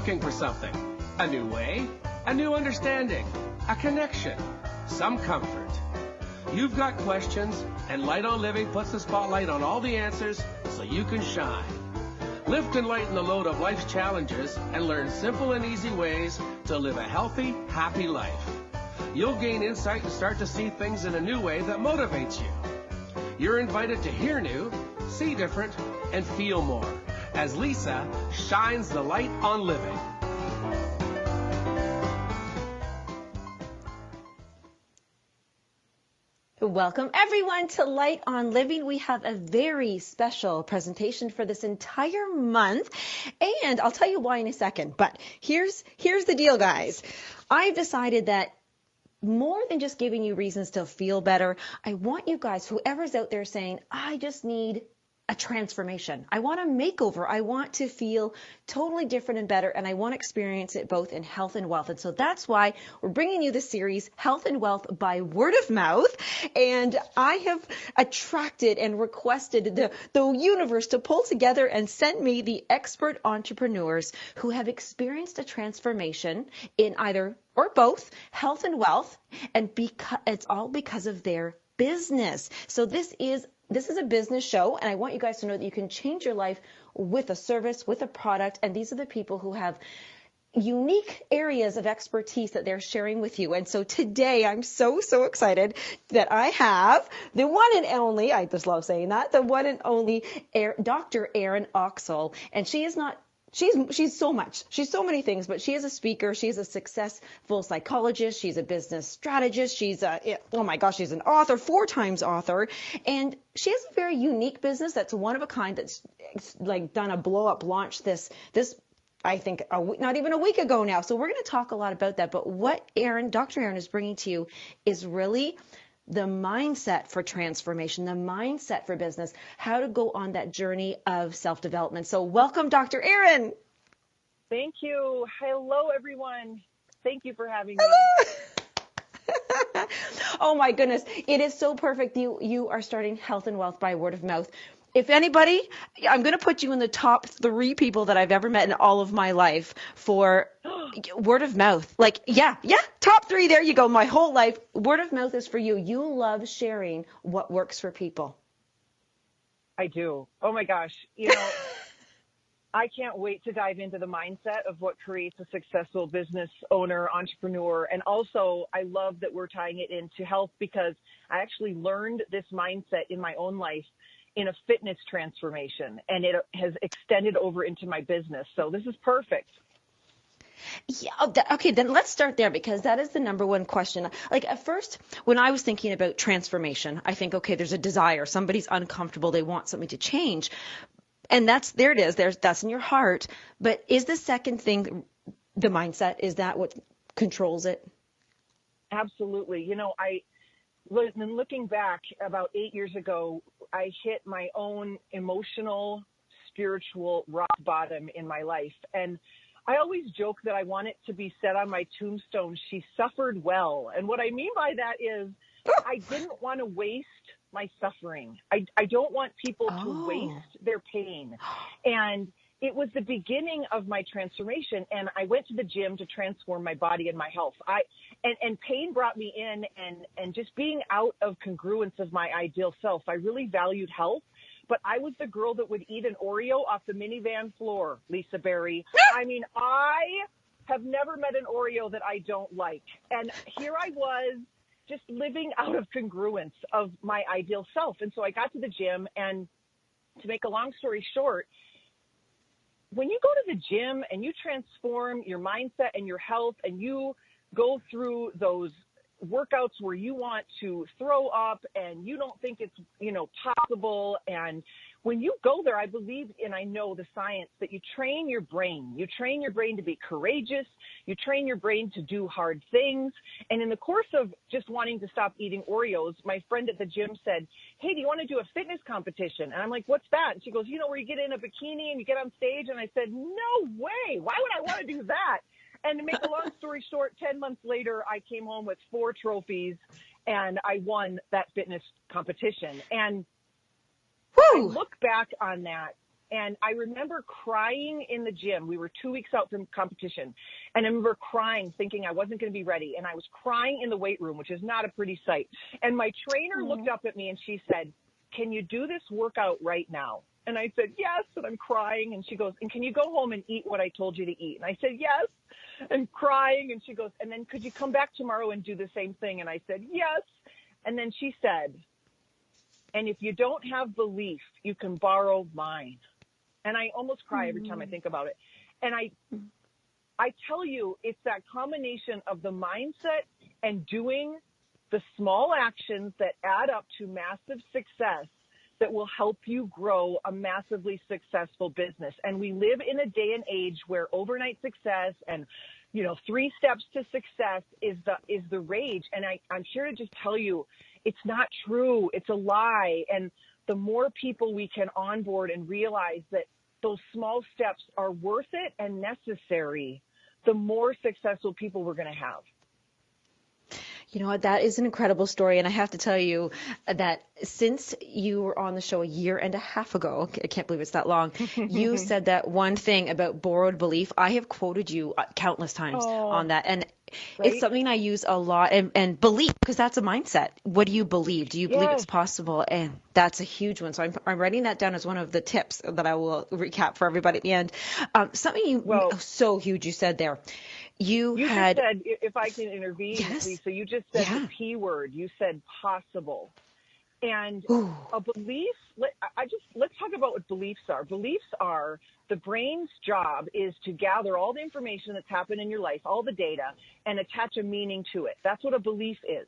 looking for something. A new way, a new understanding, a connection, some comfort. You've got questions, and Light on Living puts the spotlight on all the answers so you can shine. Lift and lighten the load of life's challenges and learn simple and easy ways to live a healthy, happy life. You'll gain insight and start to see things in a new way that motivates you. You're invited to hear new, see different, and feel more as Lisa shines the light on living. Welcome everyone to Light on Living. We have a very special presentation for this entire month, and I'll tell you why in a second. But here's the deal, guys. I've decided that more than just giving you reasons to feel better, I want you guys, whoever's out there saying, I just need a transformation. I want a makeover. I want to feel totally different and better, and I want to experience it both in health and wealth. And so that's why we're bringing you this series, Health and Wealth by Word of Mouth. And I have attracted and requested the universe to pull together and send me the expert entrepreneurs who have experienced a transformation in either or both health and wealth, and it's all because of their business. So this is a business show, and I want you guys to know that you can change your life with a service, with a product, and these are the people who have unique areas of expertise that they're sharing with you. And so today I'm so excited that I have the one and only, I just love saying that, the one and only Dr. Erin Oksol. And she is not She's so much. She's so many things, but she is a speaker. She's a successful psychologist. She's a business strategist. She's she's an author, 4 times author. And she has a very unique business that's one of a kind that's like done a blow up launch this I think not even a week ago now. So we're going to talk a lot about that. But what Dr. Erin is bringing to you is really the mindset for transformation, the mindset for business, how to go on that journey of self-development. So welcome, Dr. Erin. Thank you. Hello, everyone. Thank you for having me. Oh, my goodness. It is so perfect. You are starting Health and Wealth by Word of Mouth. If anybody, I'm going to put you in the top 3 people that I've ever met in all of my life for word of mouth. Like, yeah, top 3. There you go. My whole life. Word of mouth is for you. You love sharing what works for people. I do. Oh, my gosh. I can't wait to dive into the mindset of what creates a successful business owner, entrepreneur. And also, I love that we're tying it into health because I actually learned this mindset in my own life in a fitness transformation, and it has extended over into my business. So this is perfect. Yeah. Okay. Then let's start there because that is the number one question. Like at first, when I was thinking about transformation, I think, okay, there's a desire. Somebody's uncomfortable. They want something to change. And that's in your heart. But is the second thing the mindset? Is that what controls it? Absolutely. When looking back about 8 years ago, I hit my own emotional, spiritual rock bottom in my life. And I always joke that I want it to be said on my tombstone, she suffered well. And what I mean by that is I didn't want to waste my suffering. I don't want people to waste their pain. And it was the beginning of my transformation, and I went to the gym to transform my body and my health. And pain brought me in, and just being out of congruence of my ideal self. I really valued health, but I was the girl that would eat an Oreo off the minivan floor, Lisa Berry. I mean, I have never met an Oreo that I don't like. And here I was just living out of congruence of my ideal self. And so I got to the gym, and to make a long story short, when you go to the gym and you transform your mindset and your health and you go through those workouts where you want to throw up and you don't think it's, possible. And when you go there, I believe, and I know the science, that you train your brain. You train your brain to be courageous. You train your brain to do hard things. And in the course of just wanting to stop eating Oreos, my friend at the gym said, hey, do you want to do a fitness competition? And I'm like, what's that? And she goes, where you get in a bikini and you get on stage? And I said, no way. Why would I want to do that? And to make a long story short, 10 months later, I came home with 4 trophies and I won that fitness competition. And I look back on that And I remember crying in the gym. We were 2 weeks out from competition. And I remember crying, thinking I wasn't going to be ready. And I was crying in the weight room, which is not a pretty sight. And my trainer looked up at me and she said, "Can you do this workout right now?" And I said, "Yes." And I'm crying. And she goes, "And can you go home and eat what I told you to eat?" And I said, "Yes." And crying. And she goes, "And then could you come back tomorrow and do the same thing?" And I said, "Yes." And then she said, "And if you don't have belief, you can borrow mine." And I almost cry every time I think about it. And I tell you, it's that combination of the mindset and doing the small actions that add up to massive success that will help you grow a massively successful business. And we live in a day and age where overnight success and, 3 steps to success is the rage. And I'm here to just tell you, it's not true. It's a lie. And the more people we can onboard and realize that those small steps are worth it and necessary, the more successful people we're going to have. You know what? That is an incredible story. And I have to tell you that since you were on the show a year and a half ago, I can't believe it's that long, you said that one thing about borrowed belief. I have quoted you countless times on that. And it's something I use a lot. And belief, because that's a mindset. What do you believe? Do you believe it's possible? And that's a huge one. So I'm writing that down as one of the tips that I will recap for everybody at the end. Something so huge you said there. You just said, if I can intervene, Lisa, you just said the P word. You said possible. And a belief, let's talk about what beliefs are. Beliefs are the brain's job is to gather all the information that's happened in your life, all the data, and attach a meaning to it. That's what a belief is.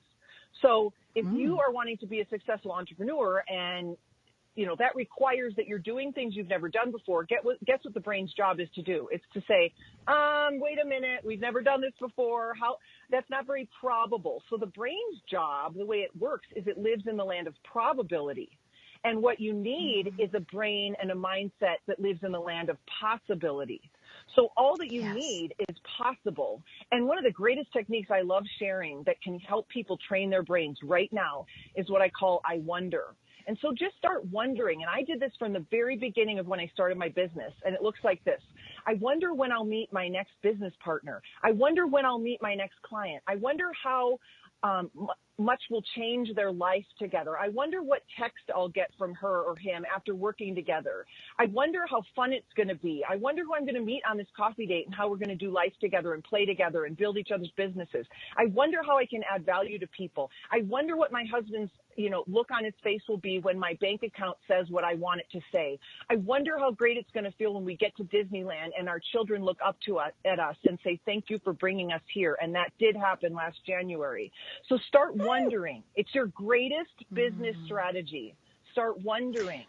So if you are wanting to be a successful entrepreneur and that requires that you're doing things you've never done before. Guess what the brain's job is to do? It's to say, wait a minute, we've never done this before. That's not very probable. So the brain's job, the way it works, is it lives in the land of probability. And what you need is a brain and a mindset that lives in the land of possibility. So all that you need is possible. And one of the greatest techniques I love sharing that can help people train their brains right now is what I call I wonder. And so just start wondering. And I did this from the very beginning of when I started my business. And it looks like this. I wonder when I'll meet my next business partner. I wonder when I'll meet my next client. I wonder how much will change their life together. I wonder what text I'll get from her or him after working together. I wonder how fun it's going to be. I wonder who I'm going to meet on this coffee date and how we're going to do life together and play together and build each other's businesses. I wonder how I can add value to people. I wonder what my husband's look on his face will be when my bank account says what I want it to say. I wonder how great it's going to feel when we get to Disneyland and our children look up to us at us and say, "Thank you for bringing us here." And that did happen last January. So start wondering. It's your greatest business strategy. Start wondering.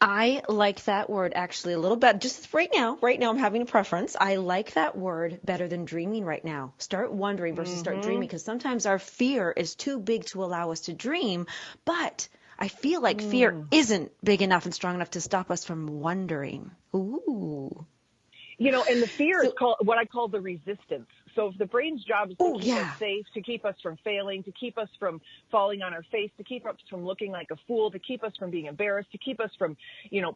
I like that word actually a little bit. Just right now I'm having a preference. I like that word better than dreaming right now. Start wondering versus start dreaming, because sometimes our fear is too big to allow us to dream, but I feel like fear isn't big enough and strong enough to stop us from wondering. Ooh. And the fear is what I call the resistance. So if the brain's job is to keep us safe, to keep us from failing, to keep us from falling on our face, to keep us from looking like a fool, to keep us from being embarrassed, to keep us from,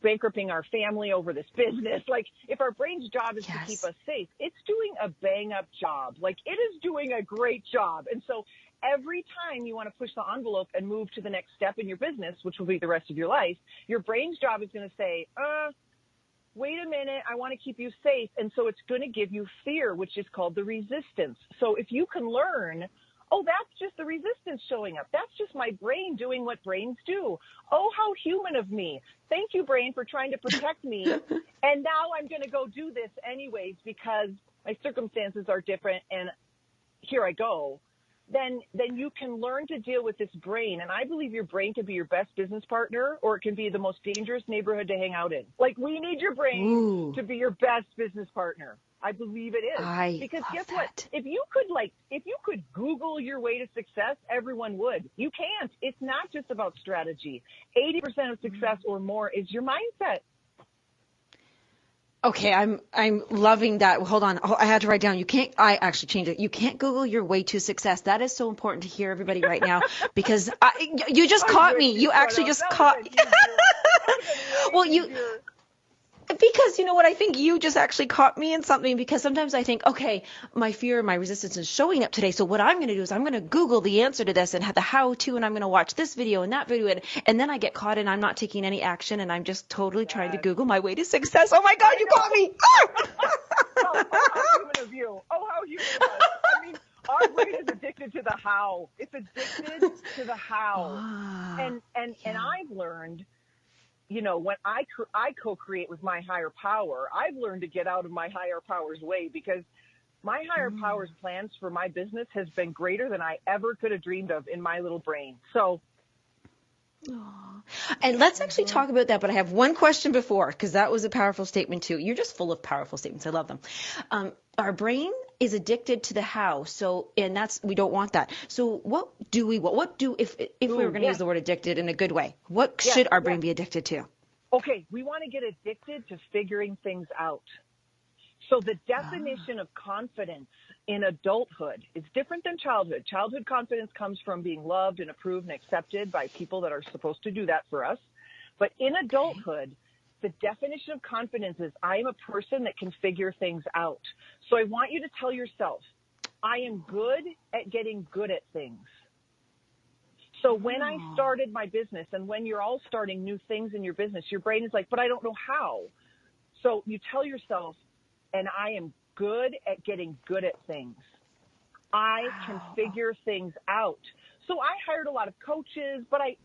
bankrupting our family over this business. Like if our brain's job is to keep us safe, it's doing a bang up job. Like it is doing a great job. And so every time you want to push the envelope and move to the next step in your business, which will be the rest of your life, your brain's job is going to say, wait a minute, I want to keep you safe. And so it's going to give you fear, which is called the resistance. So if you can learn, that's just the resistance showing up. That's just my brain doing what brains do. Oh, how human of me. Thank you, brain, for trying to protect me. And now I'm going to go do this anyways because my circumstances are different and here I go. Then you can learn to deal with this brain. And I believe your brain can be your best business partner, or it can be the most dangerous neighborhood to hang out in. Like, we need your brain to be your best business partner. I believe it is. Because guess what? If you could Google your way to success, everyone would. You can't. It's not just about strategy. 80% of success or more is your mindset. Okay, I'm loving that. Hold on. I had to write down. I actually changed it. You can't Google your way to success. That is so important to hear, everybody, right now, because you just caught me. You actually just caught me. Well, because you know what, I think you just actually caught me in something, because sometimes I think, okay, my fear, my resistance is showing up today. So what I'm going to do is I'm going to Google the answer to this and have the how to, and I'm going to watch this video and that video. And then I get caught and I'm not taking any action and I'm just totally trying to Google my way to success. Oh my God, you caught me. Oh, how human of you. Oh, how human of us. I mean, our brain is addicted to the how. It's addicted to the how. And I've learned, you know, when I co-create with my higher power, I've learned to get out of my higher power's way, because my higher power's plans for my business has been greater than I ever could have dreamed of in my little brain. So. And let's actually talk about that, but I have one question before, because that was a powerful statement too. You're just full of powerful statements. I love them. Our brain is addicted to the how, so, and we don't want that. So if we were going to use the word addicted in a good way, what should our brain be addicted to? Okay, we want to get addicted to figuring things out. So the definition of confidence in adulthood is different than childhood. Childhood confidence comes from being loved and approved and accepted by people that are supposed to do that for us. But in adulthood, the definition of confidence is I am a person that can figure things out. So I want you to tell yourself, I am good at getting good at things. So when I started my business, and when you're all starting new things in your business, your brain is like, but I don't know how. So you tell yourself, and I am good at getting good at things. I can figure things out. So I hired a lot of coaches, but I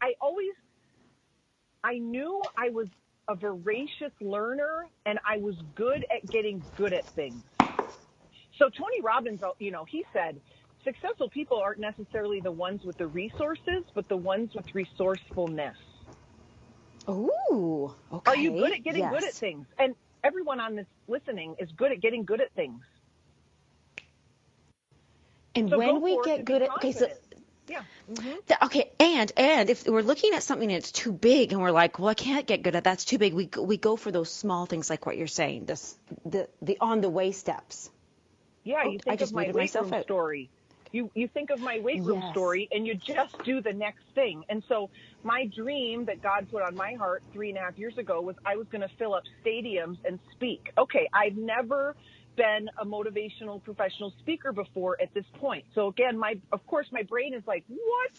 knew I was a voracious learner, and I was good at getting good at things. So Tony Robbins, you know, he said, successful people aren't necessarily the ones with the resources, but the ones with resourcefulness. Ooh, okay. Are you good at getting good at things? And everyone on this listening is good at getting good at things. And so when we get good at, okay, so yeah. Okay, and if we're looking at something that's too big and we're like, well, I can't get good at that's too big, we go for those small things like what you're saying, the on the way steps. Yeah, you think of my weight room story. You think of my weight room story, and you just do the next thing. And so my dream that God put on my heart 3.5 years ago was I was going to fill up stadiums and speak. Okay, I've never been a motivational professional speaker before at this point. So again, of course, my brain is like, what,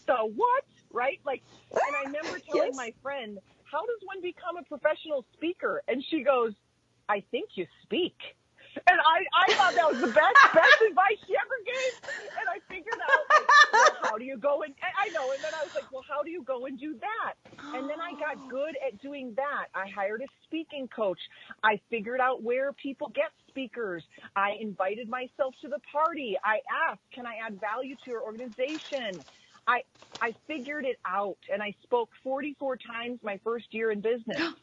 right? Like, and I remember telling my friend, how does one become a professional speaker? And she goes, I think you speak. And I thought that was the best advice she ever gave. And I figured out, like, well, how do you go and I know. And then I was like, well, how do you go and do that? And then I got good at doing that. I hired a speaking coach. I figured out where people get speakers. I invited myself to the party. I asked, can I add value to your organization? I figured it out, and I spoke 44 times my first year in business.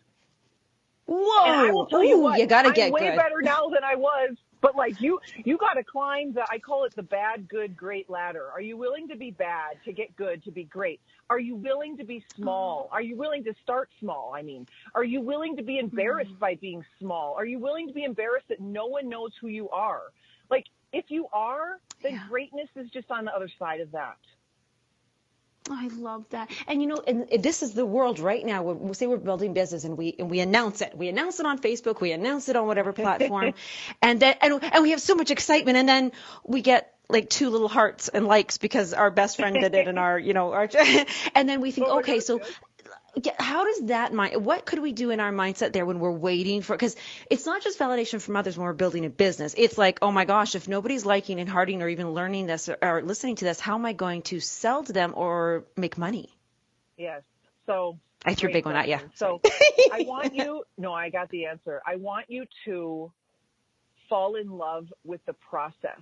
Whoa! And I will tell you what, you gotta get I'm way good. better now than I was. But like you got to climb I call it the bad, good, great ladder. Are you willing to be bad to get good to be great? Are you willing to be small? Are you willing to start small? I mean, are you willing to be embarrassed by being small? Are you willing to be embarrassed that no one knows who you are? Like, if you are, then greatness is just on the other side of that. I love that. And you know, and this is the world right now. We say we're building business, and we announce it. We announce it on Facebook. We announce it on whatever platform, and then and we have so much excitement, and then we get like 2 little hearts and likes because our best friend did it, and our and then we think, okay, so. How does what could we do in our mindset there when we're waiting for, because it's not just validation from others when we're building a business. It's like, oh my gosh, if nobody's liking and hearting or even learning this or listening to this, how am I going to sell to them or make money? Yes. So I threw a big one at you. So I want you, no, I got the answer. I want you to fall in love with the process.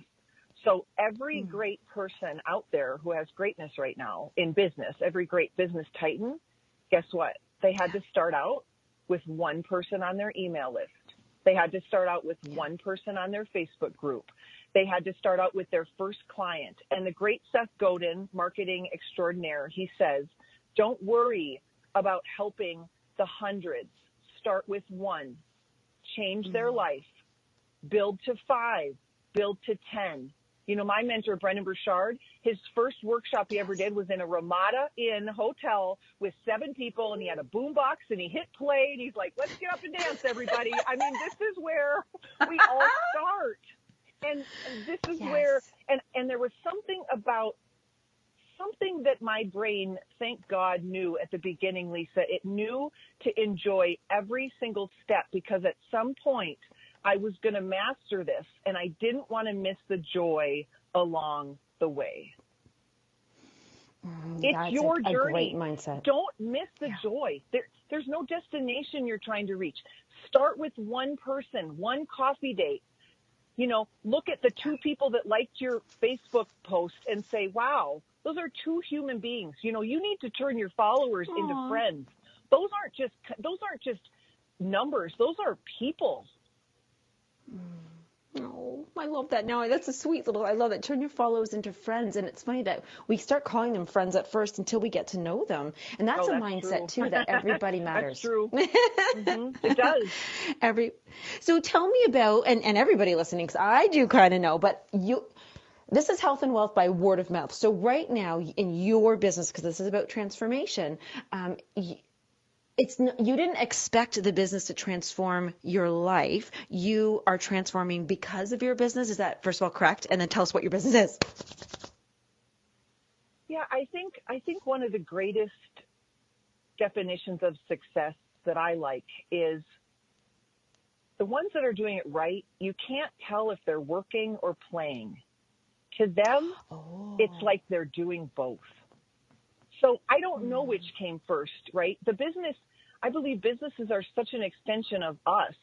So every great person out there who has greatness right now in business, every great business titan, guess what? They had to start out with one person on their email list. They had to start out with one person on their Facebook group. They had to start out with their first client. And the great Seth Godin, marketing extraordinaire, he says, don't worry about helping the hundreds. Start with one. Change their life. Build to 5. Build to 10. My mentor, Brendan Burchard, his first workshop he ever did was in a Ramada Inn hotel with 7 people, and he had a boombox, and he hit play, and he's like, let's get up and dance, everybody. I mean, this is where we all start. And this is where, and there was something that my brain, thank God, knew at the beginning, Lisa. It knew to enjoy every single step, because at some point I was going to master this, and I didn't want to miss the joy along the way. It's your journey. A great mindset. Don't miss the joy. There's no destination you're trying to reach. Start with one person, one coffee date. Look at the 2 people that liked your Facebook post and say, wow, those are 2 human beings. You need to turn your followers into friends. Those aren't just numbers. Those are people. Oh, I love that. Now that's a sweet little, I love it. Turn your followers into friends. And it's funny that we start calling them friends at first until we get to know them. And that's a mindset too, that everybody matters. That's true. It does. So tell me about, and everybody listening, because I do kind of know, but this is health and wealth by word of mouth. So right now in your business, because this is about transformation, you didn't expect the business to transform your life. You are transforming because of your business. Is that, first of all, correct? And then tell us what your business is. Yeah, I think one of the greatest definitions of success that I like is the ones that are doing it right. You can't tell if they're working or playing. To them, it's like they're doing both. So I don't know which came first, right? I believe businesses are such an extension of us,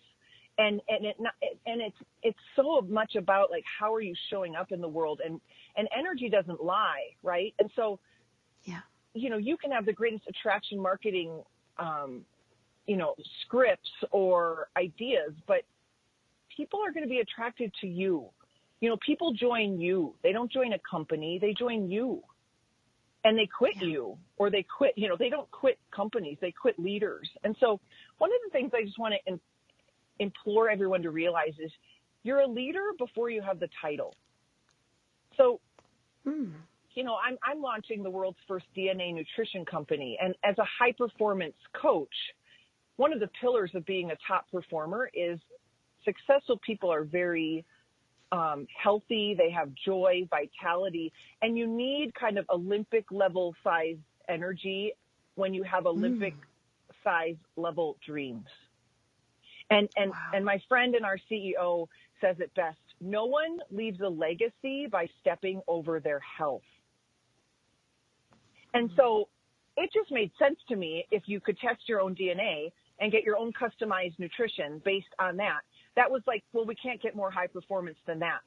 and it's so much about, like, how are you showing up in the world, and energy doesn't lie, right? And so, you can have the greatest attraction marketing, scripts or ideas, but people are going to be attracted to you. People join you. They don't join a company. They join you. And they quit you, or they quit, they don't quit companies, they quit leaders. And so one of the things I just want to implore everyone to realize is you're a leader before you have the title. So, I'm launching the world's first DNA nutrition company. And as a high performance coach, one of the pillars of being a top performer is successful people are very healthy, they have joy, vitality, and you need kind of Olympic level size energy when you have Olympic size level dreams. And my friend and our CEO says it best: no one leaves a legacy by stepping over their health. And so it just made sense to me, if you could test your own DNA and get your own customized nutrition based on that. That was like, well, we can't get more high performance than that,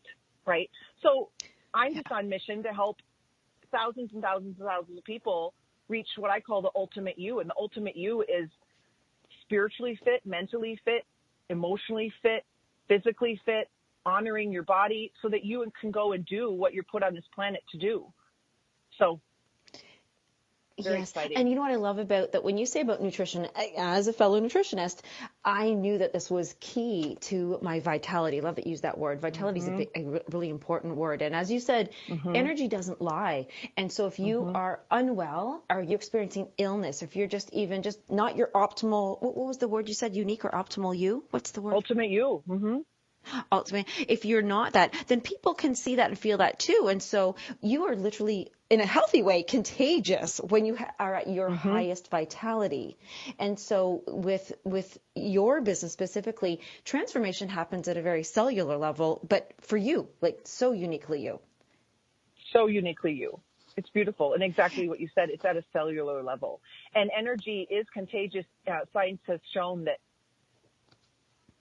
right? So I'm just on mission to help thousands and thousands and thousands of people reach what I call the ultimate you. And the ultimate you is spiritually fit, mentally fit, emotionally fit, physically fit, honoring your body, so that you can go and do what you're put on this planet to do. So very exciting. And you know what I love about that, when you say about nutrition, as a fellow nutritionist, I knew that this was key to my vitality. I love that you use that word. Vitality is a really important word. And as you said, energy doesn't lie. And so if you are unwell, are you experiencing illness, if you're just not your optimal, what was the word you said, unique or optimal you? What's the word? Ultimate you. Ultimate. If you're not that, then people can see that and feel that too. And so you are literally, in a healthy way, contagious when you are at your highest vitality. And so with your business specifically, transformation happens at a very cellular level, but for you, like so uniquely you. So uniquely you. It's beautiful. And exactly what you said, it's at a cellular level. And energy is contagious. Science has shown that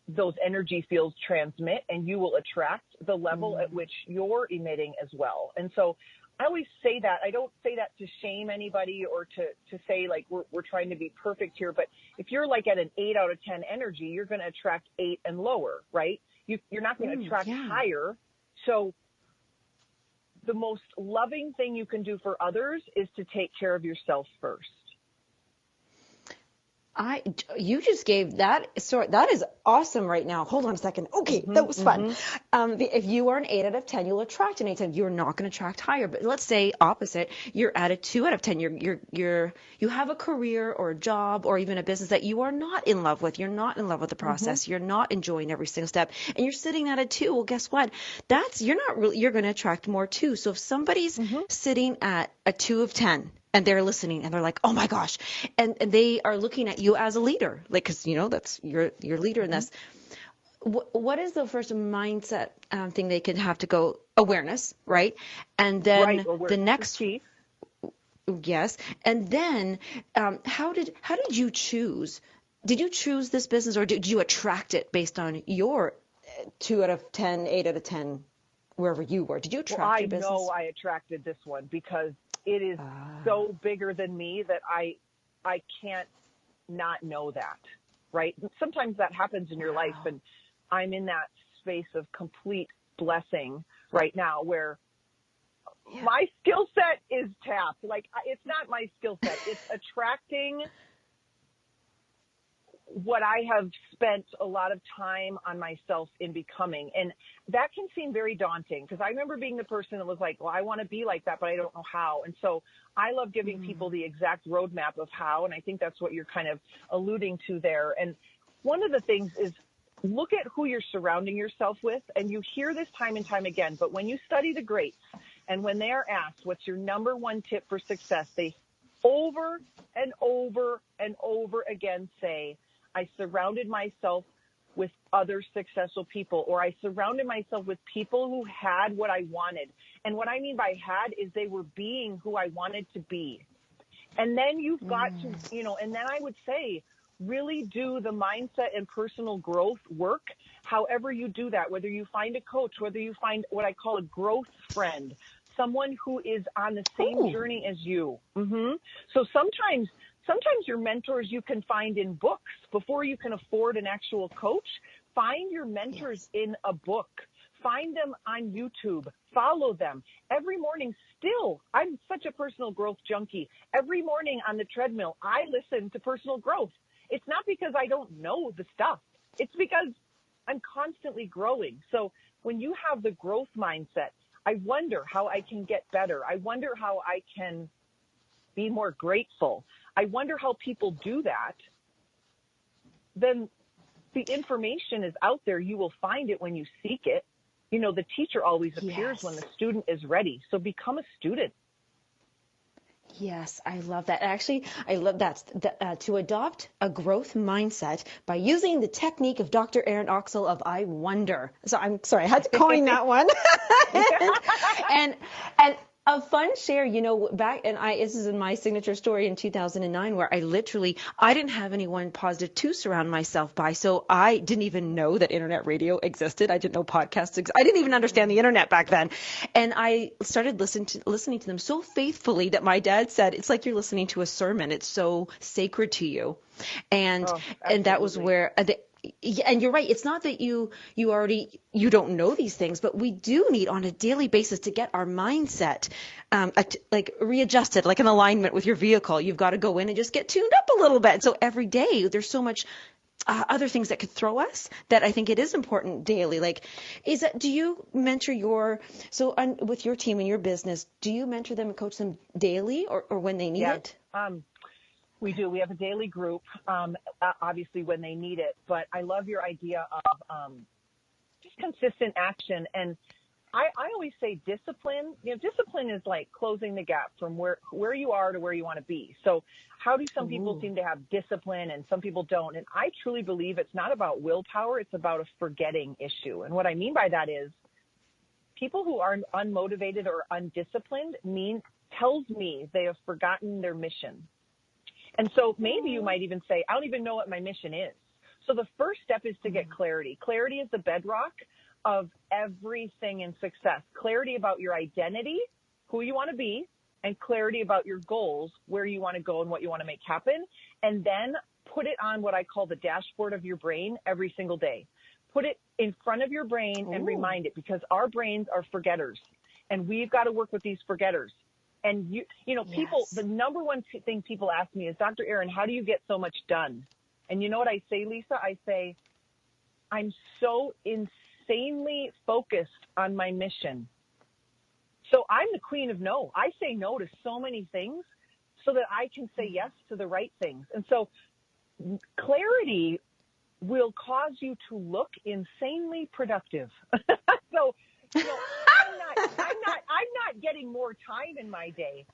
those energy fields transmit, and you will attract the level at which you're emitting as well. And so I always say that. I don't say that to shame anybody or to say like we're trying to be perfect here. But if you're like at an 8 out of 10 energy, you're going to attract 8 and lower, right? You're not going to attract higher. So the most loving thing you can do for others is to take care of yourself first. You just gave that sort. That is awesome right now. Hold on a second. Okay, that was fun. If you are an 8 out of 10, you'll attract an 8 out of 10. You're not going to attract higher. But let's say opposite. You're at a 2 out of 10. You have a career or a job or even a business that you are not in love with. You're not in love with the process. You're not enjoying every single step, and you're sitting at a 2. Well, guess what? You're going to attract more too. So if somebody's sitting at a 2 of 10. And they're listening and they're like, oh my gosh. And they are looking at you as a leader. Like, cause that's, you're leader in this. What is the first mindset thing they could have to go? Awareness, right? And then the next, yes. And then, how did you choose? Did you choose this business or did you attract it based on your 2 out of 10, 8 out of 10, wherever you were? Did you attract your business? I know I attracted this one because it is so bigger than me that I can't not know that, right? Sometimes that happens in your life, and I'm in that space of complete blessing right now where my skill set is tapped. Like, it's not my skill set. It's attracting what I have spent a lot of time on myself in becoming. And that can seem very daunting because I remember being the person that was like, well, I want to be like that, but I don't know how. And so I love giving people the exact roadmap of how. And I think that's what you're kind of alluding to there. And one of the things is look at who you're surrounding yourself with. And you hear this time and time again, but when you study the greats and when they are asked, what's your number one tip for success? They over and over and over again say, I surrounded myself with other successful people, or I surrounded myself with people who had what I wanted. And what I mean by had is they were being who I wanted to be. And then you've got to, and then I would say, really do the mindset and personal growth work, however you do that, whether you find a coach, whether you find what I call a growth friend, someone who is on the same journey as you. So sometimes your mentors you can find in books before you can afford an actual coach. Find your mentors in a book. Find them on YouTube. Follow them. Every morning still, I'm such a personal growth junkie. Every morning on the treadmill, I listen to personal growth. It's not because I don't know the stuff. It's because I'm constantly growing. So when you have the growth mindset, I wonder how I can get better. I wonder how I can be more grateful. I wonder how people do that. Then the information is out there. You will find it when you seek it. The teacher always appears when the student is ready. So become a student. Yes, I love that. Actually, I love that. To adopt a growth mindset by using the technique of Dr. Erin Oksol of I Wonder. So I'm sorry, I had to coin that one. and a fun share, this is in my signature story in 2009 where I didn't have anyone positive to surround myself by. So I didn't even know that internet radio existed. I didn't know podcasts existed. I didn't even understand the internet back then. And I started listening to them so faithfully that my dad said, it's like you're listening to a sermon. It's so sacred to you. And that was where and you're right. It's not that you don't know these things, but we do need on a daily basis to get our mindset readjusted, like an alignment with your vehicle. You've got to go in and just get tuned up a little bit. So every day there's so much other things that could throw us that I think it is important daily. Like, do you mentor with your team and your business, do you mentor them and coach them daily or when they need it? We do. We have a daily group, obviously when they need it. But I love your idea of just consistent action. And I always say discipline. Discipline is like closing the gap from where you are to where you want to be. So how do some people seem to have discipline and some people don't? And I truly believe it's not about willpower. It's about a forgetting issue. And what I mean by that is people who are unmotivated or undisciplined tells me they have forgotten their mission. And so maybe you might even say, I don't even know what my mission is. So the first step is to get clarity. Clarity is the bedrock of everything in success. Clarity about your identity, who you want to be, and clarity about your goals, where you want to go and what you want to make happen. And then put it on what I call the dashboard of your brain every single day. Put it in front of your brain and remind it, because our brains are forgetters. And we've got to work with these forgetters. And people, the number one thing people ask me is, Dr. Erin, how do you get so much done? And you know what I say, Lisa? I say, I'm so insanely focused on my mission. So I'm the queen of no. I say no to so many things so that I can say yes to the right things. And so clarity will cause you to look insanely productive. So, I'm not getting more time in my day.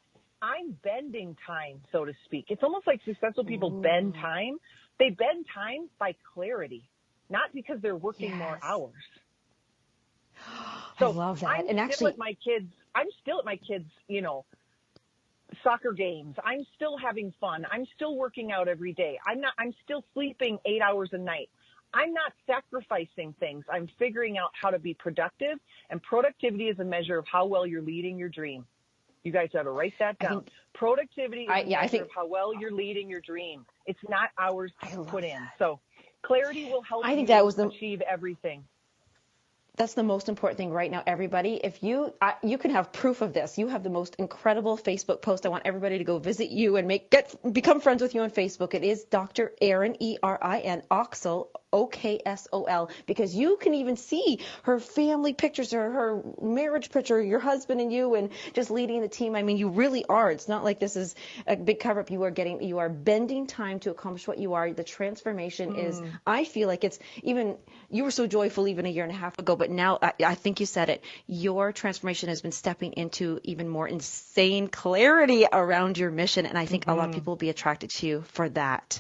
I'm bending time, so to speak. It's almost like successful people bend time. They bend time by clarity, not because they're working more hours. So I love that. I'm still at my kids, soccer games. I'm still having fun. I'm still working out every day. I'm still sleeping 8 hours a night. I'm not sacrificing things. I'm figuring out how to be productive, and productivity is a measure of how well you're leading your dream. You guys got to write that down. Productivity is a measure of how well you're leading your dream. It's not hours put in. So clarity will help you achieve everything. That's the most important thing right now, everybody. If you can have proof of this. You have the most incredible Facebook post. I want everybody to go visit you and become friends with you on Facebook. It is Dr. Erin, Erin Oksol, Oksol, because you can even see her family pictures, her marriage picture, your husband and you, and just leading the team. I mean, you really are. It's not like this is a big cover-up. You are bending time to accomplish what you are. The transformation is, I feel like it's even, you were so joyful even a year and a half ago, but now I think you said it. Your transformation has been stepping into even more insane clarity around your mission, and I think a lot of people will be attracted to you for that.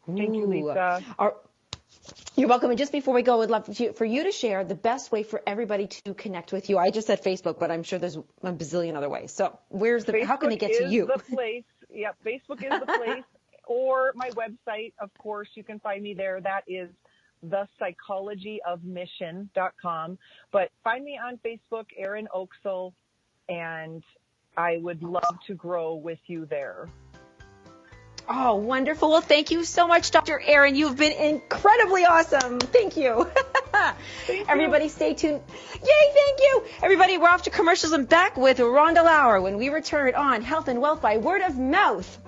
Thank you, Lisa. You're welcome. And just before we go, I would love for you to share the best way for everybody to connect with you. I just said Facebook, but I'm sure there's a bazillion other ways. So how can they get to you? Facebook is the place. Yeah, Facebook is the place. Or my website, of course, you can find me there. That is thepsychologyofmission.com. But find me on Facebook, Erin Oksol, and I would love to grow with you there. Oh, wonderful. Well, thank you so much, Dr. Erin. You've been incredibly awesome. Thank you. Everybody stay tuned. Yay, thank you. Everybody, we're off to commercials and back with Ronda Lauer when we return on Health and Wealth by Word of Mouth.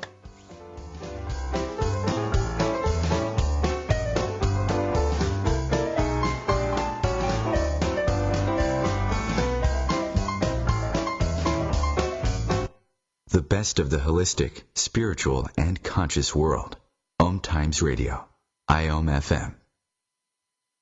The best of the holistic, spiritual, and conscious world. OMTimes Radio. IOM FM.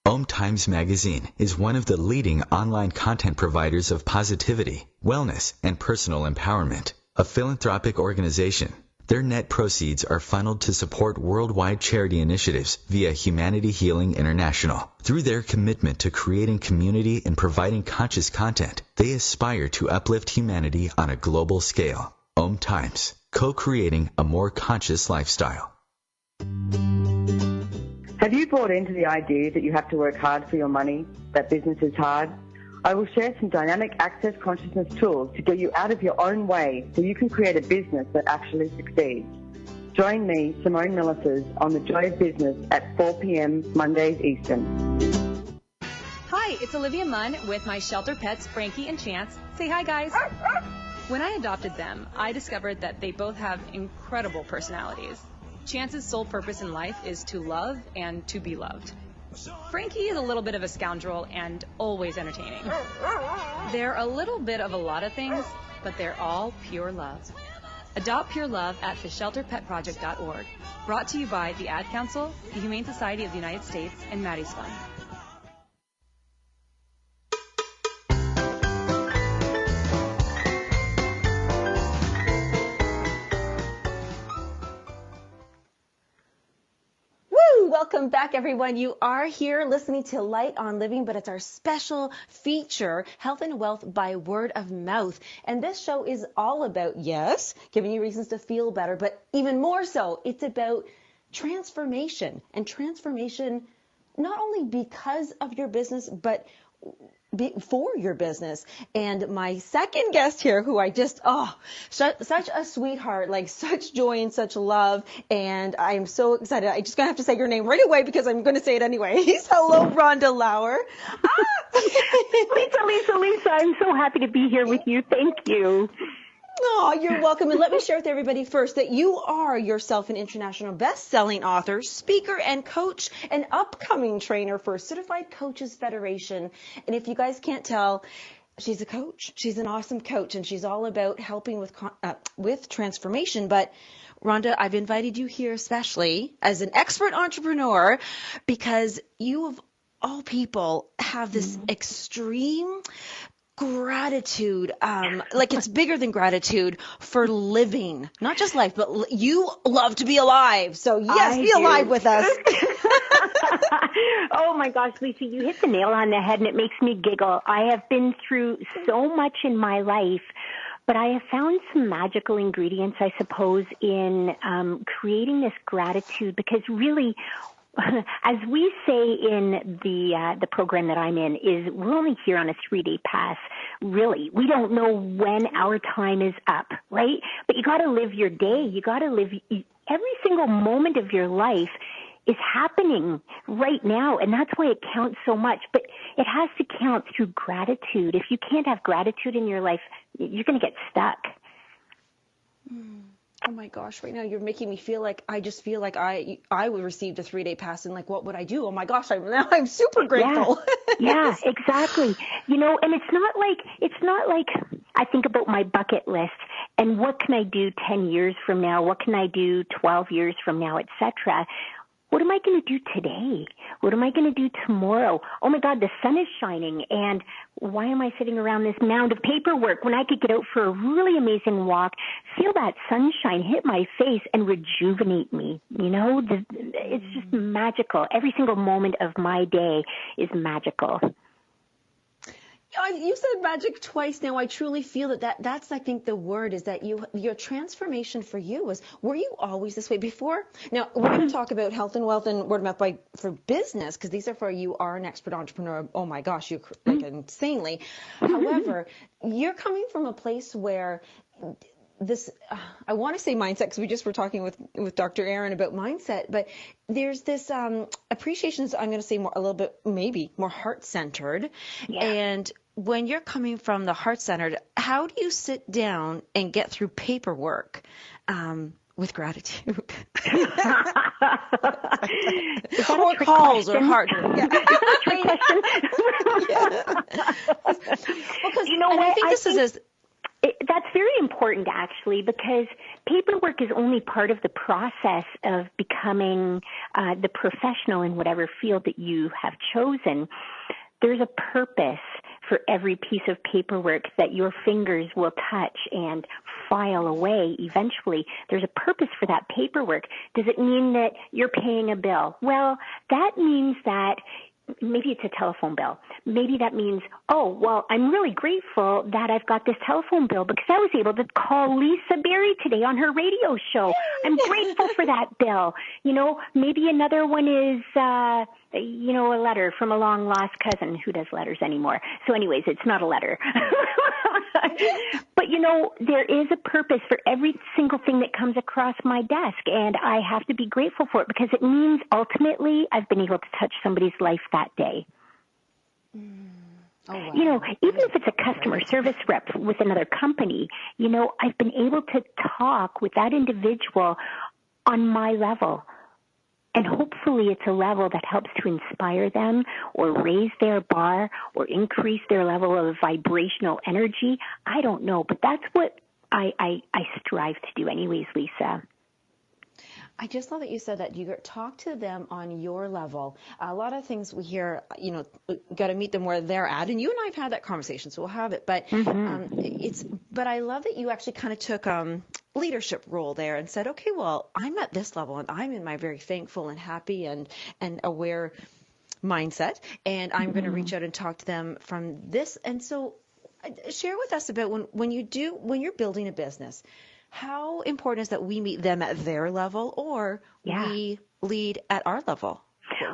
OMTimes Magazine is one of the leading online content providers of positivity, wellness, and personal empowerment. A philanthropic organization, their net proceeds are funneled to support worldwide charity initiatives via Humanity Healing International. Through their commitment to creating community and providing conscious content, they aspire to uplift humanity on a global scale. OMTimes, co-creating a more conscious lifestyle. Have you bought into the idea that you have to work hard for your money, that business is hard? I will share some dynamic access consciousness tools to get you out of your own way so you can create a business that actually succeeds. Join me, Simone Millisers, on The Joy of Business at 4 p.m. Mondays Eastern. Hi, it's Olivia Munn with my shelter pets, Frankie and Chance. Say hi, guys. When I adopted them, I discovered that they both have incredible personalities. Chance's sole purpose in life is to love and to be loved. Frankie is a little bit of a scoundrel and always entertaining. They're a little bit of a lot of things, but they're all pure love. Adopt pure love at theshelterpetproject.org. Brought to you by the Ad Council, the Humane Society of the United States, and Maddie's Fund. Welcome back, everyone. You are here listening to Light on Living, but it's our special feature, Health and Wealth by Word of Mouth. And this show is all about, yes, giving you reasons to feel better, but even more so, it's about transformation. And transformation not only because of your business, but for your business. And my second guest here, who I just, such a sweetheart, like such joy and such love. And I am so excited. I just gonna have to say your name right away because I'm going to say it anyways. Hello, Ronda Lauer. Lisa, I'm so happy to be here with you. Thank you. Oh, you're welcome. And let me share with everybody first that you are yourself an international best-selling author, speaker, and coach, an upcoming trainer for Certified Coaches Federation. And if you guys can't tell, she's a coach. She's an awesome coach, and she's all about helping with transformation. But Rhonda, I've invited you here especially as an expert entrepreneur because you, of all people, have this extreme gratitude, like it's bigger than gratitude for living, not just life, but you love to be alive. So yes, be alive with us. Oh my gosh, Lisa, you hit the nail on the head and it makes me giggle. I have been through so much in my life, but I have found some magical ingredients, I suppose, in creating this gratitude because really, as we say in the program that I'm in, is we're only here on a 3-day pass. Really, we don't know when our time is up, right? But you got to live your day. You got to live every single moment of your life is happening right now, and that's why it counts so much. But it has to count through gratitude. If you can't have gratitude in your life, you're going to get stuck. Oh my gosh, right now you're making me feel like I just feel like I received a 3-day pass and like what would I do? Oh my gosh, I'm super grateful. Yeah, exactly. You know, and it's not like I think about my bucket list and what can I do 10 years from now? What can I do 12 years from now, etc. What am I going to do today? What am I going to do tomorrow? Oh my God, the sun is shining, and why am I sitting around this mound of paperwork when I could get out for a really amazing walk, feel that sunshine hit my face and rejuvenate me? You know, it's just magical. Every single moment of my day is magical. You said magic twice now. I truly feel that's, I think, the word is that your transformation for you was, were you always this way before? Now, we're going to talk about health and wealth and word of mouth for business, because these are for you are an expert entrepreneur. Oh my gosh, you like insanely. However, you're coming from a place where this, I want to say mindset, because we just were talking with Dr. Erin about mindset, but there's this appreciation, I'm going to say a little bit, maybe more heart-centered. Yeah. And when you're coming from the heart-centered, how do you sit down and get through paperwork with gratitude? Or calls or heart. Yeah. Because you know what? I think this is that's very important, actually, because paperwork is only part of the process of becoming the professional in whatever field that you have chosen. There's a purpose for every piece of paperwork that your fingers will touch and file away eventually. There's a purpose for that paperwork. Does it mean that you're paying a bill? Well, that means that maybe it's a telephone bill. Maybe that means, oh, well, I'm really grateful that I've got this telephone bill because I was able to call Lisa Berry today on her radio show. I'm grateful for that bill. You know, maybe another one is, a letter from a long-lost cousin. Who does letters anymore? So anyways, it's not a letter. But, there is a purpose for every single thing that comes across my desk, and I have to be grateful for it because it means ultimately I've been able to touch somebody's life that day. Oh, wow. Even if it's a customer service rep with another company, I've been able to talk with that individual on my level. And hopefully it's a level that helps to inspire them or raise their bar or increase their level of vibrational energy. I don't know, but that's what I strive to do anyways, Lisa. I just love that you said that you talk to them on your level. A lot of things we hear, got to meet them where they're at. And you and I have had that conversation, so we'll have it. But but I love that you actually kind of took leadership role there and said, okay, well, I'm at this level and I'm in my very thankful and happy and aware mindset, and I'm going to reach out and talk to them from this. And so share with us about when you're building a business, how important is that we meet them at their level or we lead at our level?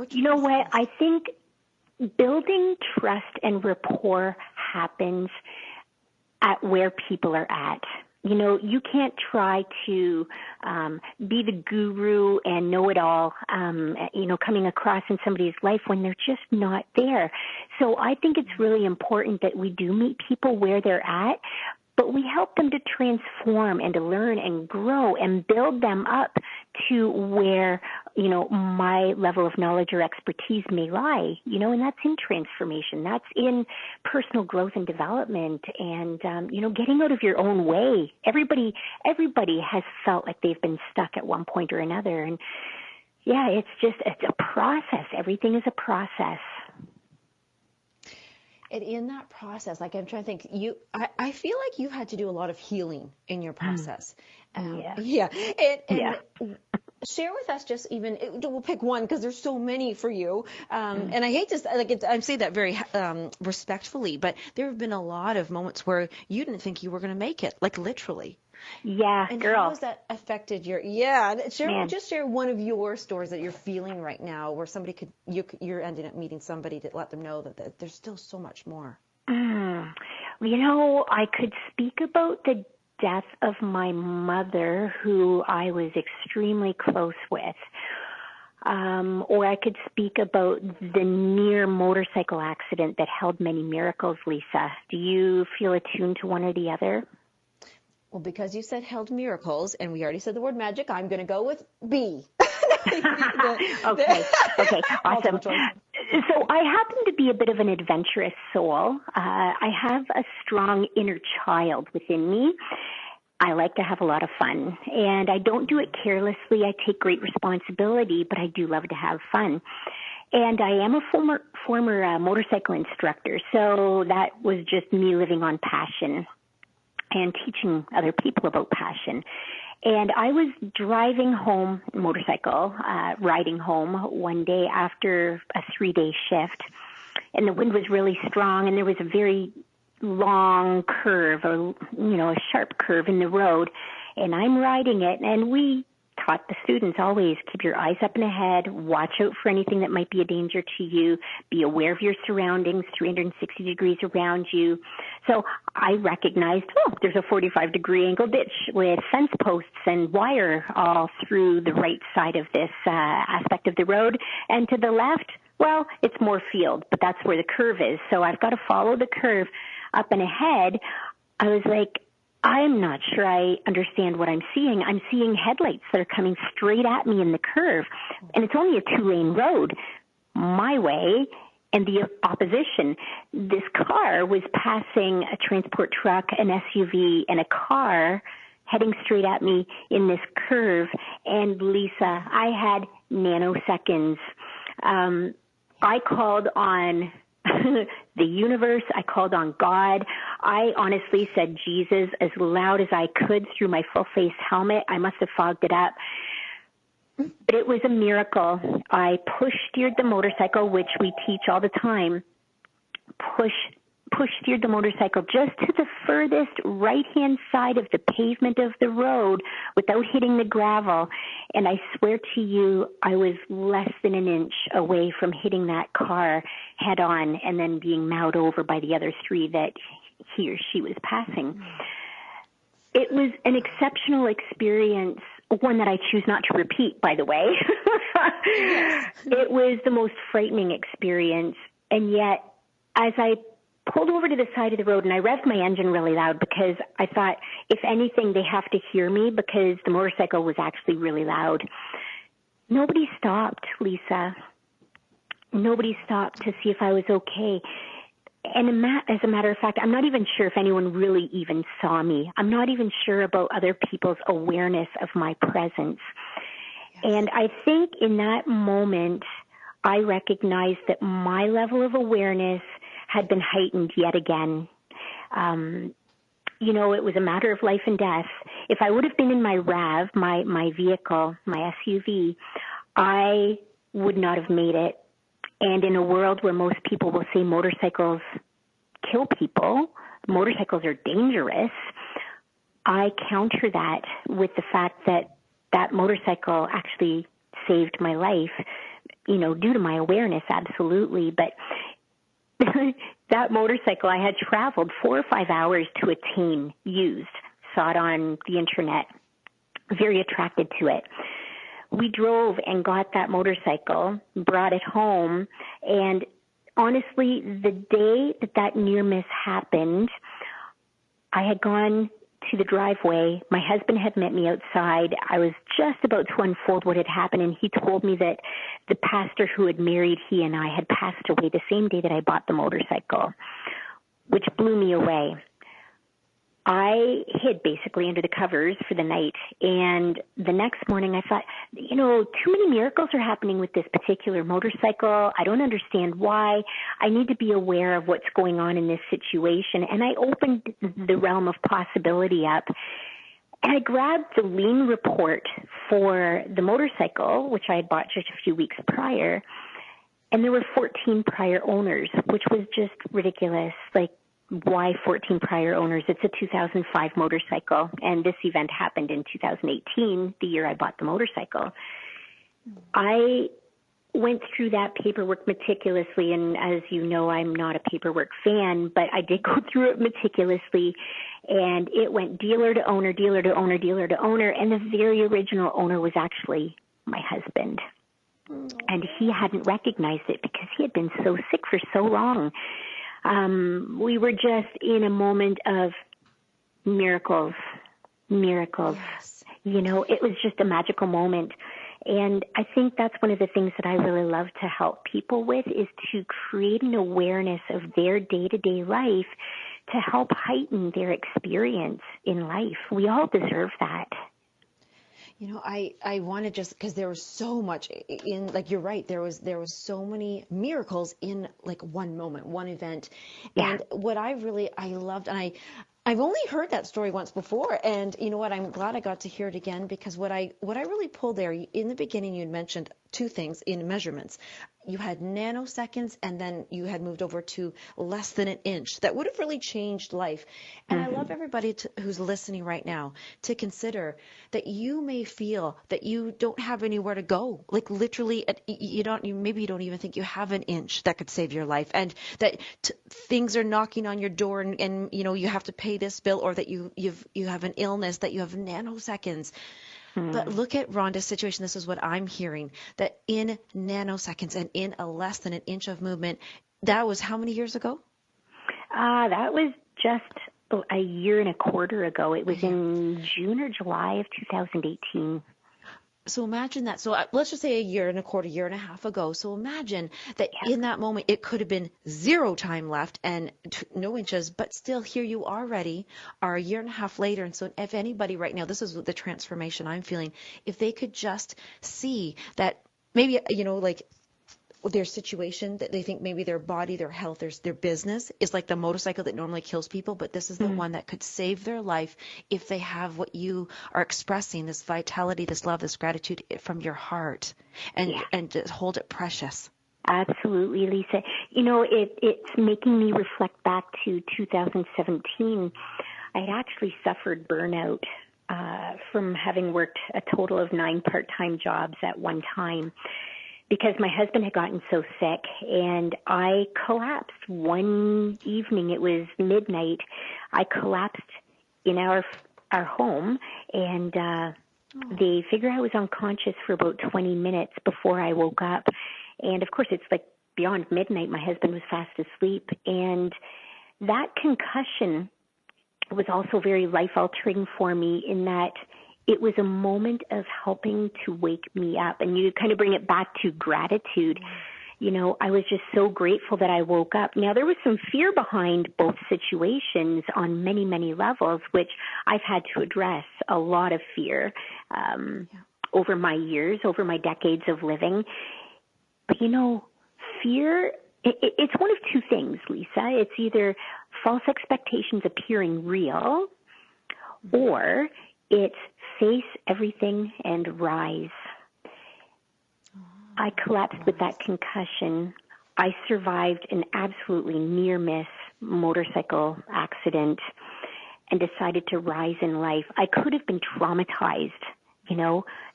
You know what? I think building trust and rapport happens at where people are at. You can't try to be the guru and know it all, coming across in somebody's life when they're just not there. So I think it's really important that we do meet people where they're at. but we help them to transform and to learn and grow and build them up to where, my level of knowledge or expertise may lie, and that's in transformation. That's in personal growth and development and, getting out of your own way. Everybody has felt like they've been stuck at one point or another. And yeah, it's a process. Everything is a process. And in that process, like I'm trying to think, I feel like you had to do a lot of healing in your process. Yeah. And share with us just we'll pick one because there's so many for you. And I hate to, I say that very respectfully, but there have been a lot of moments where you didn't think you were going to make it, like literally. Yeah, and girl. How has that affected your? Just share one of your stories that you're feeling right now, where somebody you're ending up meeting somebody to let them know that there's still so much more. I could speak about the death of my mother, who I was extremely close with. Or I could speak about the near motorcycle accident that held many miracles, Lisa. Do you feel attuned to one or the other? Well, because you said held miracles, and we already said the word magic, I'm going to go with B. Okay, awesome. So I happen to be a bit of an adventurous soul. I have a strong inner child within me. I like to have a lot of fun, and I don't do it carelessly. I take great responsibility, but I do love to have fun. And I am a former motorcycle instructor, so that was just me living on passion and teaching other people about passion. And I was driving home, riding home one day after a 3-day shift, and the wind was really strong, and there was a very long curve, or, a sharp curve in the road, and I'm riding it, and we taught the students always keep your eyes up and ahead, watch out for anything that might be a danger to you, be aware of your surroundings, 360 degrees around you. So I recognized, there's a 45-degree angle ditch with fence posts and wire all through the right side of this aspect of the road, and to the left, well, it's more field, but that's where the curve is. So I've got to follow the curve up and ahead. I was like, I'm not sure I understand what I'm seeing. I'm seeing headlights that are coming straight at me in the curve, and it's only a 2-lane road my way and the opposition. This car was passing a transport truck, an SUV, and a car heading straight at me in this curve. And Lisa, I had nanoseconds. I called on the universe. I called on God. I honestly said Jesus as loud as I could through my full-face helmet. I must have fogged it up. But it was a miracle. I push-steered the motorcycle, which we teach all the time. Push-steered the motorcycle just to the furthest right-hand side of the pavement of the road without hitting the gravel. And I swear to you, I was less than an inch away from hitting that car head-on and then being mowed over by the other 3 that he or she was passing. It was an exceptional experience, one that I choose not to repeat, by the way. It was the most frightening experience. And yet, as I pulled over to the side of the road, and I revved my engine really loud because I thought, if anything, they have to hear me because the motorcycle was actually really loud. Nobody stopped, Lisa. Nobody stopped to see if I was okay. And as a matter of fact, I'm not even sure if anyone really even saw me. I'm not even sure about other people's awareness of my presence. Yes. And I think in that moment, I recognized that my level of awareness had been heightened yet again. It was a matter of life and death. If I would have been in my RAV, my vehicle, my SUV, I would not have made it. And in a world where most people will say motorcycles kill people, motorcycles are dangerous, I counter that with the fact that that motorcycle actually saved my life, due to my awareness, absolutely. But that motorcycle I had traveled 4 or 5 hours to attain, used, saw it on the internet, very attracted to it. We drove and got that motorcycle, brought it home, and honestly, the day that near miss happened, I had gone to the driveway. My husband had met me outside. I was just about to unfold what had happened, and he told me that the pastor who had married he and I had passed away the same day that I bought the motorcycle, which blew me away. I hid basically under the covers for the night, and the next morning I thought, too many miracles are happening with this particular motorcycle. I don't understand why. I need to be aware of what's going on in this situation, and I opened the realm of possibility up, and I grabbed the lien report for the motorcycle, which I had bought just a few weeks prior, and there were 14 prior owners, which was just ridiculous. Like, why 14 prior owners? It's a 2005 motorcycle, and this event happened in 2018, the year I bought the motorcycle. I went through that paperwork meticulously, and as you know, I'm not a paperwork fan, but I did go through it meticulously, and it went dealer to owner, dealer to owner, dealer to owner, and the very original owner was actually my husband. And he hadn't recognized it because he had been so sick for so long. We were just in a moment of miracles. Yes. It was just a magical moment. And I think that's one of the things that I really love to help people with, is to create an awareness of their day-to-day life to help heighten their experience in life. We all deserve that. I want to just, because there was so much in, like, you're right, there was so many miracles in like one moment, one event. Yeah. And what I loved, and I've only heard that story once before, and you know what, I'm glad I got to hear it again, because what I really pulled there, in the beginning you had mentioned two things in measurements. You had nanoseconds, and then you had moved over to less than an inch. That would have really changed life. And I love everybody who's listening right now to consider that you may feel that you don't have anywhere to go. Like, literally, maybe you don't even think you have an inch that could save your life, and that things are knocking on your door, and you have to pay this bill, or that you have an illness, that you have nanoseconds. But look at Rhonda's situation. This is what I'm hearing, that in nanoseconds and in a less than an inch of movement, that was how many years ago? That was just a year and a quarter ago. It was in June or July of 2018. So imagine that. So let's just say a year and a quarter, year and a half ago. So imagine that in that moment, it could have been 0 time left and no inches, but still here you already are a year and a half later. And so if anybody right now, this is the transformation I'm feeling, if they could just see that maybe, like, their situation, that they think maybe their body, their health, their business is like the motorcycle that normally kills people, but this is the one that could save their life if they have what you are expressing, this vitality, this love, this gratitude from your heart, and just hold it precious. Absolutely, Lisa. It's making me reflect back to 2017. I had actually suffered burnout from having worked a total of 9 part-time jobs at one time, because my husband had gotten so sick, and I collapsed one evening. It was midnight. I collapsed in our home, and they figure I was unconscious for about 20 minutes before I woke up. And of course, it's like beyond midnight. My husband was fast asleep, and that concussion was also very life-altering for me, in that it was a moment of helping to wake me up. And you kind of bring it back to gratitude. I was just so grateful that I woke up. Now, there was some fear behind both situations on many, many levels, which I've had to address. A lot of fear over my years, over my decades of living. But, fear, it's one of two things, Lisa. It's either false expectations appearing real, or it's face everything and rise. I collapsed with that concussion. I survived an absolutely near-miss motorcycle accident and decided to rise in life. I could have been traumatized,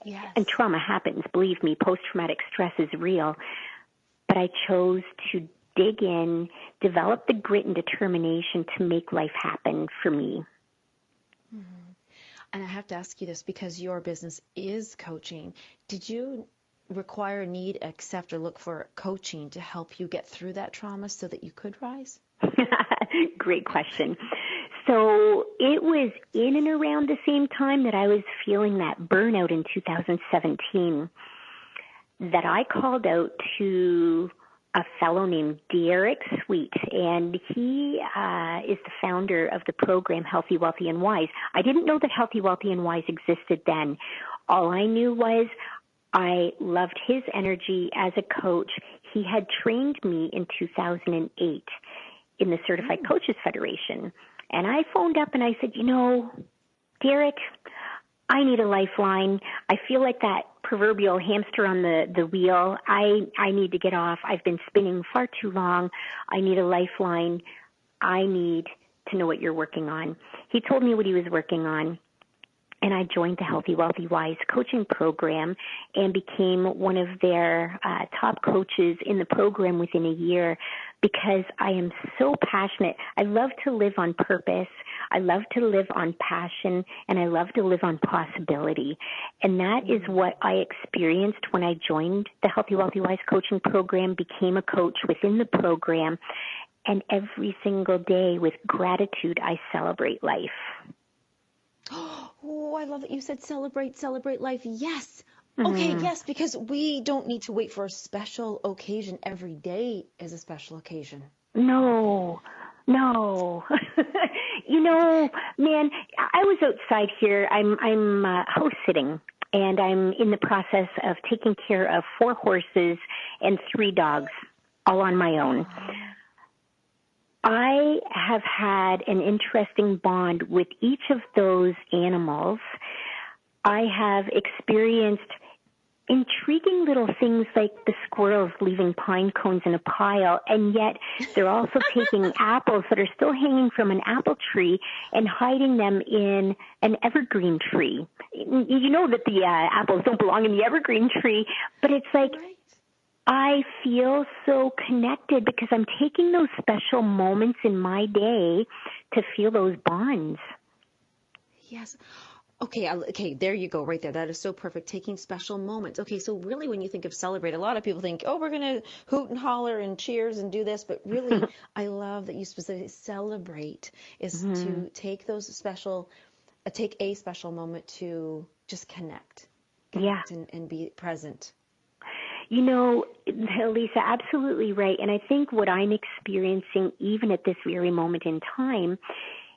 Yes. And trauma happens. Believe me, post-traumatic stress is real. But I chose to dig in, develop the grit and determination to make life happen for me. And I have to ask you this, because your business is coaching. Did you require, need, accept, or look for coaching to help you get through that trauma so that you could rise? Great question. So it was in and around the same time that I was feeling that burnout in 2017 that I called out to a fellow named Derek Sweet, and he is the founder of the program Healthy, Wealthy, and Wise. I didn't know that Healthy, Wealthy, and Wise existed then. All I knew was I loved his energy as a coach. He had trained me in 2008 in the Certified Coaches Federation. And I phoned up and I said, Derek, I need a lifeline. I feel like that proverbial hamster on the wheel. I need to get off. I've been spinning far too long. I need a lifeline. I need to know what you're working on. He told me what he was working on. And I joined the Healthy, Wealthy, Wise coaching program and became one of their top coaches in the program within a year because I am so passionate. I love to live on purpose. I love to live on passion, and I love to live on possibility. And that is what I experienced when I joined the Healthy, Wealthy, Wise coaching program, became a coach within the program, and every single day with gratitude, I celebrate life. Oh, I love that you said celebrate life. Yes. Okay, yes, because we don't need to wait for a special occasion. Every day is a special occasion. No. Man, I was outside here. I'm house sitting, and I'm in the process of taking care of 4 horses and 3 dogs, all on my own. I have had an interesting bond with each of those animals. I have experienced intriguing little things like the squirrels leaving pine cones in a pile, and yet they're also taking apples that are still hanging from an apple tree and hiding them in an evergreen tree. You know that the apples don't belong in the evergreen tree, but it's like, right. I feel so connected because I'm taking those special moments in my day to feel those bonds. Yes. Okay, there you go, right there. That is so perfect, taking special moments. Okay, so really when you think of celebrate, a lot of people think, we're going to hoot and holler and cheers and do this, but really I love that you specifically celebrate is to take those take a special moment to just connect and be present. Lisa, absolutely right. And I think what I'm experiencing even at this very moment in time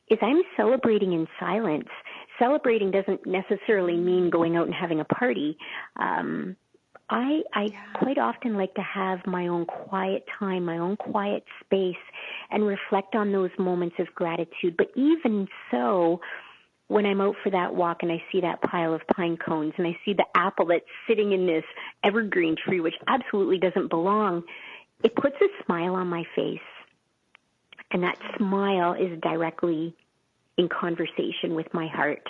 is I'm celebrating in silence. Celebrating doesn't necessarily mean going out and having a party. I quite often like to have my own quiet time, my own quiet space, and reflect on those moments of gratitude. But even so, when I'm out for that walk and I see that pile of pine cones and I see the apple that's sitting in this evergreen tree, which absolutely doesn't belong, it puts a smile on my face. And that smile is directly in conversation with my heart.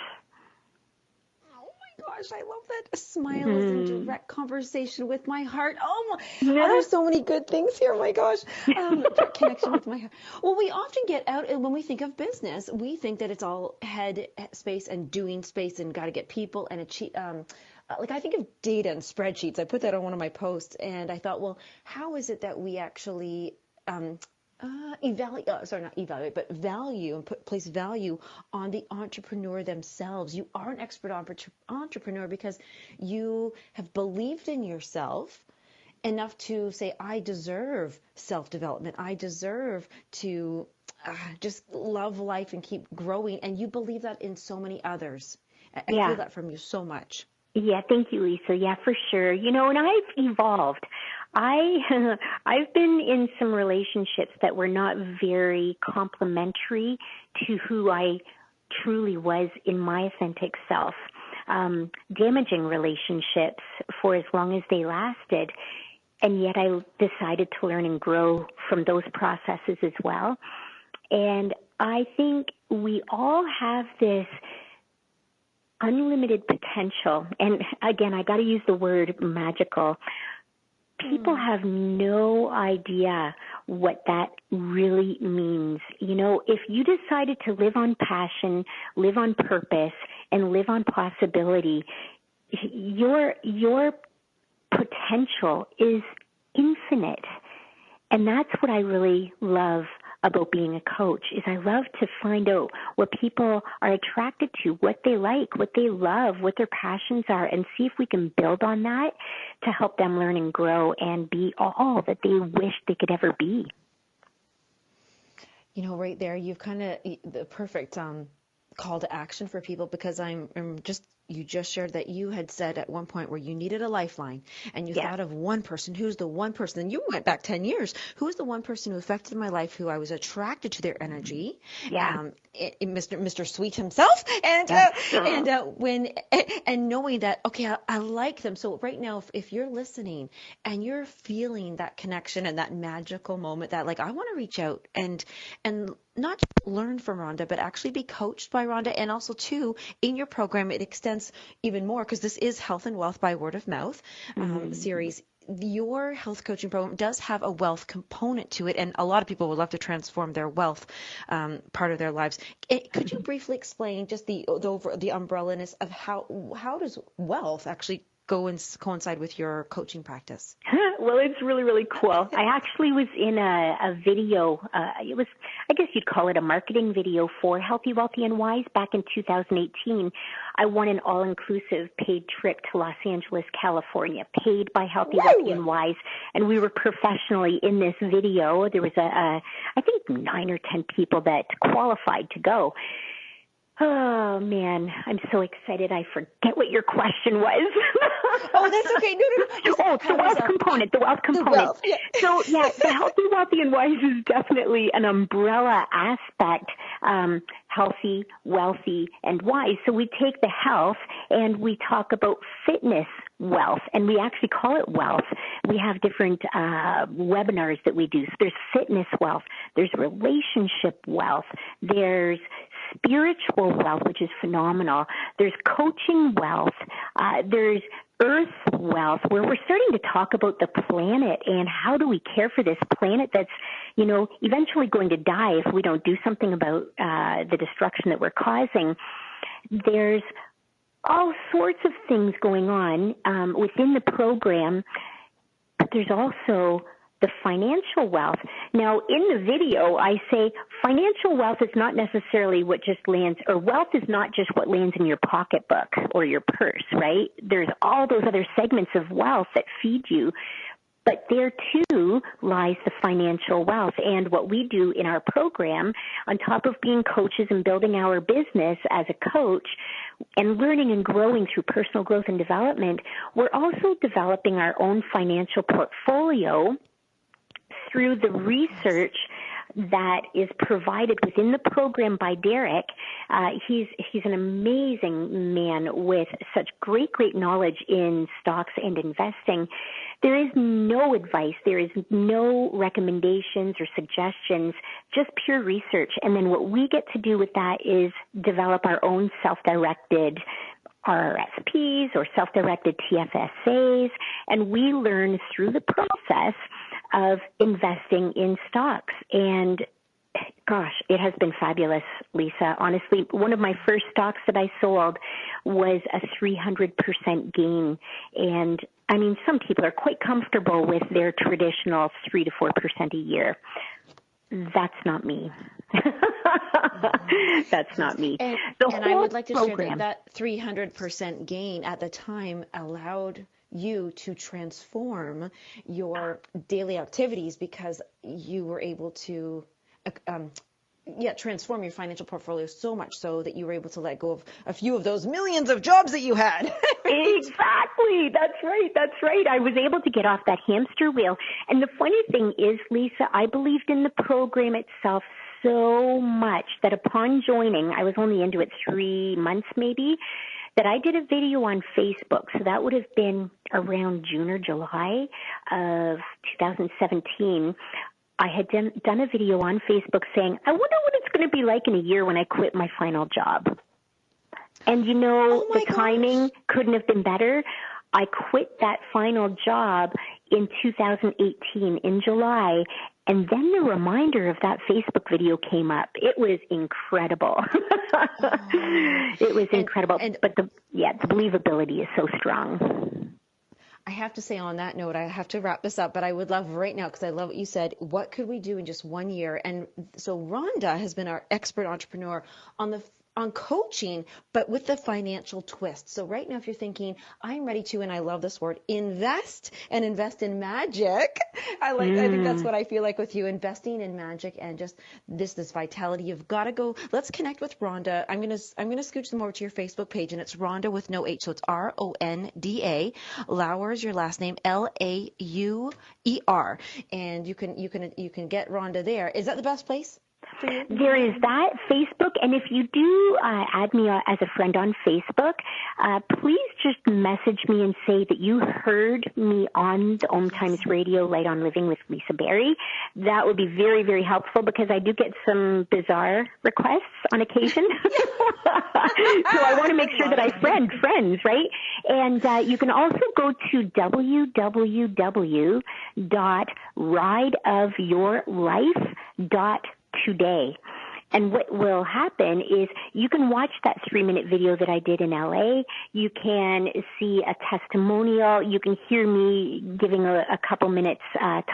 Oh my gosh, I love that. A smile is in direct conversation with my heart. Oh, there's so many good things here. Oh my gosh. Direct connection with my heart. Well, we often get out, and when we think of business, we think that it's all head space and doing space and got to get people and achieve. Like I think of data and spreadsheets. I put that on one of my posts, and I thought, well, how is it that we actually value and place value on the entrepreneur themselves? You are an expert entrepreneur because you have believed in yourself enough to say, I deserve self-development. I deserve to just love life and keep growing. And you believe that in so many others. I feel that from you so much. Yeah, thank you, Lisa. Yeah, for sure. And I've evolved. I've been in some relationships that were not very complimentary to who I truly was in my authentic self. Damaging relationships for as long as they lasted. And yet I decided to learn and grow from those processes as well. And I think we all have this unlimited potential. And again, I got to use the word magical. People have no idea what that really means. If you decided to live on passion, live on purpose, and live on possibility, your potential is infinite. And that's what I really love about being a coach is I love to find out what people are attracted to, what they like, what they love, what their passions are, and see if we can build on that to help them learn and grow and be all that they wish they could ever be. You know, right there, you've kind of the perfect call to action for people, because you just shared that you had said at one point where you needed a lifeline, and you thought of one person. Who's the one person? And you went back 10 years. Who was the one person who affected my life, who I was attracted to their energy? Yeah. Mr. Sweet himself, and knowing that, okay, I like them. So right now, if you're listening and you're feeling that connection and that magical moment, that like, I want to reach out and not just learn from Rhonda, but actually be coached by Rhonda. And also, too, in your program, it extends even more, because this is Health and Wealth by Word of Mouth series. Your health coaching program does have a wealth component to it, and a lot of people would love to transform their wealth part of their lives. Could you briefly explain just the umbrella-ness of how does wealth actually go and coincide with your coaching practice? Well, it's really, really cool. I actually was in a video. It was, I guess you'd call it a marketing video for Healthy, Wealthy, and Wise back in 2018. I won an all-inclusive paid trip to Los Angeles, California, paid by Healthy, Wealthy, and Wise. And we were professionally in this video. There was I think 9 or 10 people that qualified to go. Oh, man, I'm so excited. I forget what your question was. Oh, that's okay. No. Oh, the wealth component. Yeah. So, yeah, the Healthy, Wealthy, and Wise is definitely an umbrella aspect, healthy, wealthy, and wise. So we take the health and we talk about fitness wealth, and we actually call it wealth. We have different webinars that we do. So there's fitness wealth, there's relationship wealth, there's spiritual wealth, which is phenomenal, there's coaching wealth, there's earth wealth, where we're starting to talk about the planet and how do we care for this planet that's, eventually going to die if we don't do something about the destruction that we're causing. There's all sorts of things going on within the program, but there's also the financial wealth. Now, in the video, I say financial wealth is not necessarily what just lands, or wealth is not just what lands in your pocketbook or your purse, right? There's all those other segments of wealth that feed you. But there, too, lies the financial wealth. And what we do in our program, on top of being coaches and building our business as a coach and learning and growing through personal growth and development, we're also developing our own financial portfolio through the research that is provided within the program by Derek. He's an amazing man with such great knowledge in stocks and investing. There is no advice. There is no recommendations or suggestions, just pure research. And then what we get to do with that is develop our own self-directed RRSPs or self-directed TFSAs, and we learn through the process of investing in stocks. And gosh, it has been fabulous, Lisa. Honestly, one of my first stocks that I sold was a 300% gain. And I mean, some people are quite comfortable with their traditional 3 to 4% a year. That's not me. That's not me. And I would like to share that 300% gain at the time allowed you to transform your daily activities, because you were able to transform your financial portfolio so much so that you were able to let go of a few of those millions of jobs that you had. Exactly. That's right. I was able to get off that hamster wheel. And the funny thing is, Lisa, I believed in the program itself so much that upon joining, I was only into it 3 months maybe, that I did a video on Facebook. So that would have been around June or July of 2017. I had done a video on Facebook saying, I wonder what it's going to be like in a year when I quit my final job. And the timing couldn't have been better. I quit that final job in 2018 in July, and then the reminder of that Facebook video came up. It was incredible. It was incredible. But the believability is so strong. I have to say on that note, I have to wrap this up, but I would love right now, because I love what you said, what could we do in just 1 year? And so Rhonda has been our expert entrepreneur on coaching, but with the financial twist. So right now, if you're thinking, I'm ready to, and I love this word, invest in magic. I think that's what I feel like with you, investing in magic and just this vitality. You've got to go. Let's connect with Rhonda. I'm gonna scooch them over to your Facebook page, and it's Rhonda with no H, so it's Ronda. Lauer is your last name, Lauer, and you can get Rhonda there. Is that the best place? There is that, Facebook, and if you do add me as a friend on Facebook, please just message me and say that you heard me on the OMTimes Radio Light on Living with Lisa Berry. That would be very, very helpful, because I do get some bizarre requests on occasion. So I want to make sure that I friends, right? And you can also go to www.rideofyourlife.today. And what will happen is you can watch that 3-minute video that I did in LA. You can see a testimonial. You can hear me giving a couple minutes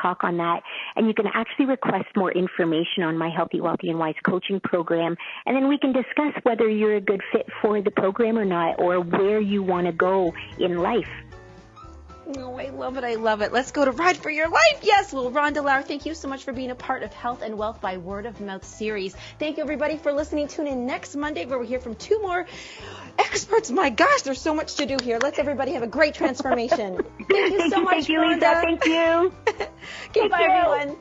talk on that. And you can actually request more information on my Healthy, Wealthy, and Wise coaching program. And then we can discuss whether you're a good fit for the program or not, or where you want to go in life. Oh, I love it. I love it. Let's go to Ride for Your Life. Yes. Well, Rhonda Lauer, thank you so much for being a part of Health and Wealth by Word of Mouth series. Thank you, everybody, for listening. Tune in next Monday where we hear from 2 more experts. My gosh, there's so much to do here. Let's everybody have a great transformation. Thank you so much, Thank you, Rhonda. Lisa. Thank you. Okay, bye, everyone.